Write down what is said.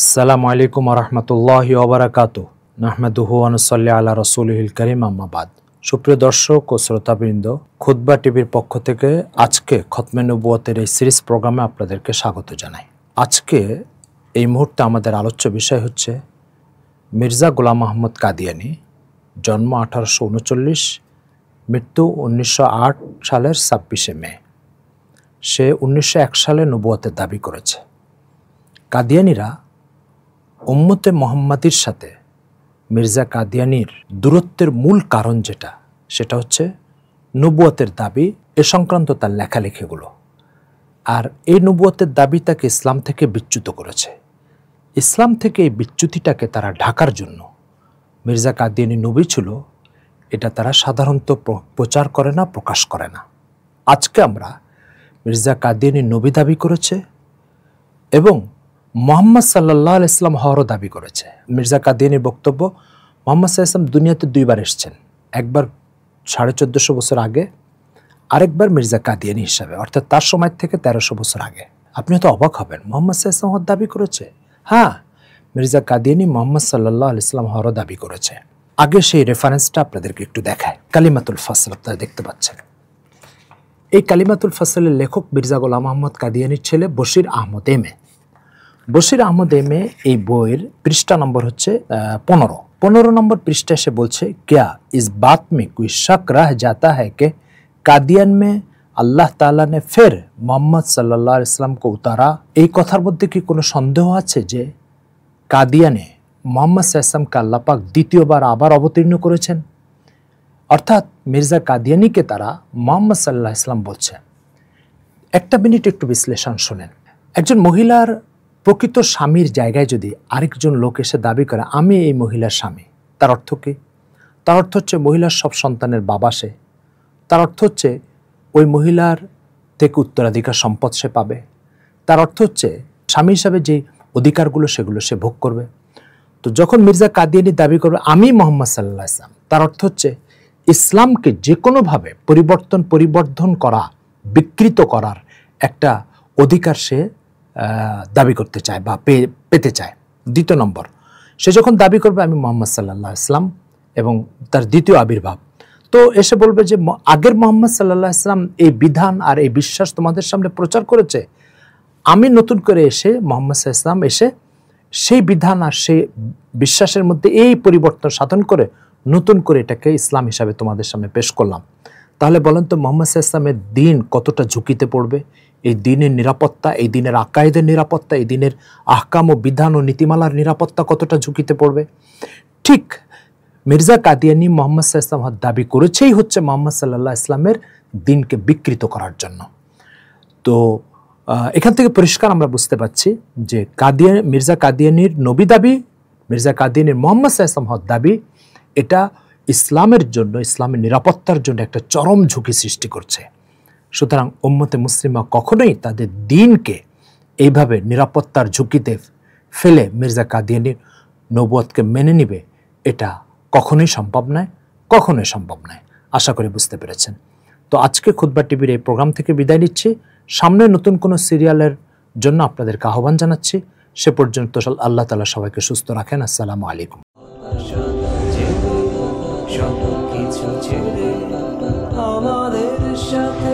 আসসালামু আলাইকুম ওয়া রাহমাতুল্লাহি ওয়া বারাকাতুহু নাহমাদুহু ওয়া নুসাল্লি আলা রাসূলিহিল কারীম আম্মা বাদ। সুপ্রিয় দর্শক ও শ্রোতাবৃন্দ, খুতবা টিভির পক্ষ থেকে আজকে খতমে নবুয়তের এই সিরিজ প্রোগ্রামে আপনাদেরকে স্বাগত জানাই। আজকে এই মুহূর্তে আমাদের আলোচ্য বিষয় হচ্ছে মির্জা গোলাম আহমদ কাদিয়ানী, জন্ম 1839, মৃত্যু 1908 সালের 26শে মে। সে 1901 সালে নবুয়তের দাবি করেছে। কাদিয়ানীরা উম্মতে মুহাম্মাদির সাথে মির্জা কাদিয়ানীর দূরত্বের মূল কারণ সেটা হচ্ছে নবুয়তের দাবি, এ সংক্রান্ত তার লেখালেখিগুলো। আর এই নবুয়তের দাবি তাকে ইসলাম থেকে বিচ্যুত করেছে। ইসলাম থেকে এই বিচ্যুতিটাকে তারা ঢাকার জন্য মির্জা কাদিয়ানী নবী ছিল, এটা তারা সাধারণত প্রচার করে না, প্রকাশ করে না। আজকে আমরা মির্জা কাদিয়ানী নবী দাবি করেছে এবং মুহাম্মদ সাল্লাল্লাহু আলাইহি ওয়াসাল্লাম হওয়ারও দাবি করেছে। মির্জা কাদিয়ানীর বক্তব্য, মুহাম্মদ সাল্লাল্লাহু আলাইহি ওয়াসাল্লাম দুনিয়াতে দুইবার এসেছেন, একবার 1450 বছর আগে, আরেকবার মির্জা কাদিয়ানী হিসাবে, অর্থাৎ তার সময় থেকে 1300 বছর আগে। আপনি হয়তো অবাক হবেন, মুহাম্মদ সাল্লাল্লাহু আলাইহি ওয়াসাল্লাম দাবি করেছে। হ্যাঁ, মির্জা কাদিয়ানী মুহাম্মদ সাল্লাল্লাহু আলাইহি ওয়াসাল্লাম হওয়ারও দাবি করেছে। আগে সেই রেফারেন্সটা আপনাদেরকে একটু দেখায়। কালিমাতুল ফাসল আপনারা দেখতে পাচ্ছেন। এই কালিমাতুল ফাসলের লেখক মির্জা গোলাম আহমদ কাদিয়ানীর ছেলে বশির আহমদ এম.এ। বশির আহমদ এম.এ এই বইয়ের পৃষ্ঠা নম্বর হচ্ছে 15 নম্বর পৃষ্ঠায় সে বলছে, क्या इस बात में कोई शक रह जाता है कि कादियान में আল্লাহ তাআলা ने फिर মোহাম্মদ সাল্লাল্লাহু আলাইহি ওয়াসাল্লাম को उतारा। এই কথার মধ্যে কি কোনো সন্দেহ আছে যে কাদিয়ানে মোহাম্মদ সাল্লাল্লাহু আলাইহি ওয়াসাল্লামকে আল্লাহ পাক দ্বিতীয়বার আবার অবতীর্ণ করেছেন? অর্থাৎ মির্জা কাদিয়ানীকে তারা মোহাম্মদ সাল্লাল্লাহু আলাইহি ওয়াসাল্লাম বলছে। একটা মিনিট একটু বিশ্লেষণ শোনেন। একজন মহিলার প্রকৃত স্বামীর জায়গায় যদি আরেকজন লোক এসে দাবি করে আমি এই মহিলার স্বামী, তার অর্থ কি? তার অর্থ হচ্ছে মহিলার সব সন্তানের বাবা সে। তার অর্থ হচ্ছে ওই মহিলার থেকে উত্তরাধিকার সম্পদ সে পাবে। তার অর্থ হচ্ছে স্বামী হিসাবে যে অধিকারগুলো সেগুলো সে ভোগ করবে। তো যখন মির্জা কাদিয়ানী দাবি করবে আমি মোহাম্মদ সাল্লাল্লাহু আলাইহি ওয়াসাল্লাম, তার অর্থ হচ্ছে ইসলামকে যে কোনোভাবে পরিবর্ধন করা, বিকৃত করার একটা অধিকার সে দাবি করতে চায় বা পেতে চায়। দ্বিতীয় নম্বর, সে যখন দাবি করবে আমি মোহাম্মদ সাল্লাল্লাহু আলাইহি ওয়াসাল্লাম এবং তার দ্বিতীয় আবির্ভাব, তো এসে বলবে যে আগের মোহাম্মদ সাল্লাল্লাহু আলাইহি ওয়াসাল্লাম এই বিধান আর এই বিশ্বাস তোমাদের সামনে প্রচার করেছে, আমি নতুন করে এসে মোহাম্মদ সাল্লাল্লাহু আলাইহি ওয়াসাল্লাম এসে সেই বিধান আর সেই বিশ্বাসের মধ্যে এই পরিবর্তন সাধন করে নতুন করে এটাকে ইসলাম হিসাবে তোমাদের সামনে পেশ করলাম। তাহলে বলেন তো মোহাম্মদ সাল্লাল্লাহু আলাইহি ওয়াসাল্লামের দিন কতটা ঝুঁকিতে পড়বে? এই দিনের নিরাপত্তা, এই দিনের আকায়েদের নিরাপত্তা, এই দিনের আহকাম ও বিধান ও নীতিমালার নিরাপত্তা কতটা ঝুঁকিতে পড়বে? ঠিক মির্জা কাদিয়ানী মোহাম্মদ সাল্লাল্লাহু আলাইহি ওয়াসাল্লাম দাবি করেছেই হচ্ছে মোহাম্মদ সাল্লাল্লাহু আলাইহি ওয়াসাল্লামের দিনকে বিকৃত করার জন্য। তো এখান থেকে পরিষ্কার আমরা বুঝতে পারছি যে মির্জা কাদিয়ানীর নবী দাবি, মির্জা কাদিয়ানীর মোহাম্মদ সাল্লাল্লাহু আলাইহি ওয়াসাল্লাম দাবি, এটা ইসলামের জন্য, ইসলামের নিরাপত্তার জন্য একটা চরম ঝুঁকি সৃষ্টি করছে। সুতরাং উম্মতে মুসলিমা কখনোই তাদের দিনকে এইভাবে নিরাপত্তার ঝুঁকিতে ফেলে মির্জা কাদিয়ানীর নবুয়তকে মেনে নিবে, এটা কখনোই সম্ভব নয়। আশা করি বুঝতে পেরেছেন। তো আজকে খুতবা টিভির এই প্রোগ্রাম থেকে বিদায় নিচ্ছি। সামনে নতুন কোনো সিরিয়ালের জন্য আপনাদেরকে আহ্বান জানাচ্ছি। সে পর্যন্ত আল্লাহ তাআলা সবাইকে সুস্থ রাখেন। আসসালামু আলাইকুম। আমাদের সাথে